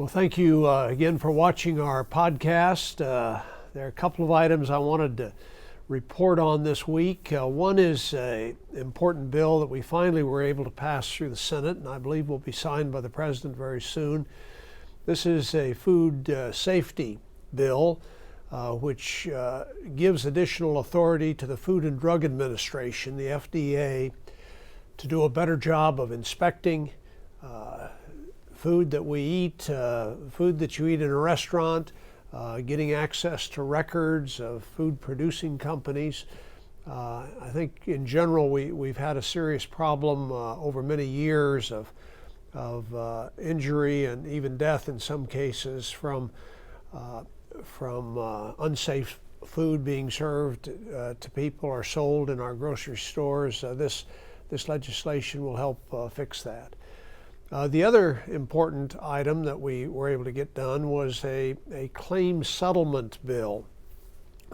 Well, thank you again for watching our podcast. There are a couple of items I wanted to report on this week. One is an important bill that we finally were able to pass through the Senate, and I believe will be signed by the President very soon. This is a food safety bill, which gives additional authority to the Food and Drug Administration, the FDA, to do a better job of inspecting food that we eat, food that you eat in a restaurant, getting access to records of food producing companies. I think in general we've had a serious problem over many years of injury and even death in some cases from unsafe food being served to people or sold in our grocery stores. This legislation will help fix that. The other important item that we were able to get done was a claim settlement bill.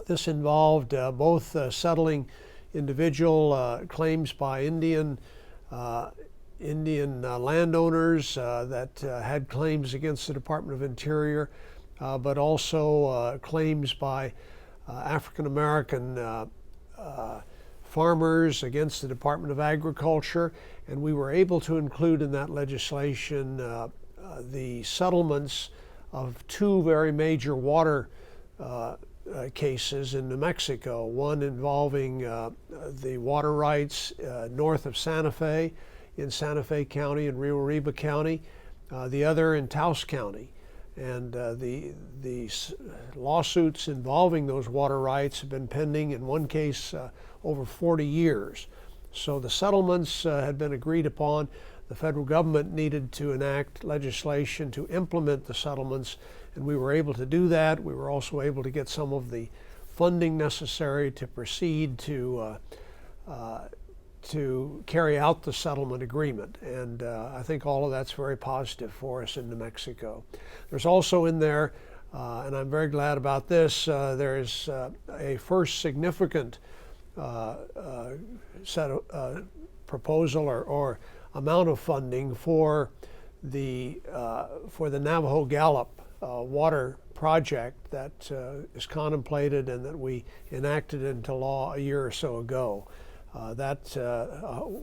This involved both settling individual claims by Indian landowners that had claims against the Department of Interior, but also claims by African American farmers against the Department of Agriculture, and we were able to include in that legislation the settlements of two very major water cases in New Mexico, one involving the water rights north of Santa Fe in Santa Fe County and Rio Arriba County, the other in Taos County. And the lawsuits involving those water rights have been pending, in one case, over 40 years. So the settlements had been agreed upon. The federal government needed to enact legislation to implement the settlements, and we were able to do that. We were also able to get some of the funding necessary to proceed to carry out the settlement agreement. And I think all of that's very positive for us in New Mexico. There's also in there, and I'm very glad about this, there is a first significant set of proposal or amount of funding for the Navajo-Gallup water project that is contemplated and that we enacted into law a year or so ago.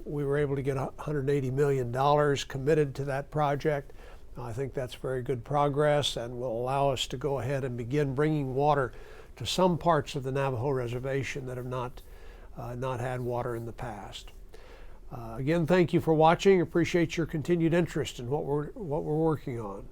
We were able to get $180 million committed to that project. I think that's very good progress and will allow us to go ahead and begin bringing water to some parts of the Navajo reservation that have not had water in the past. Again, thank you for watching. Appreciate your continued interest in what we're working on.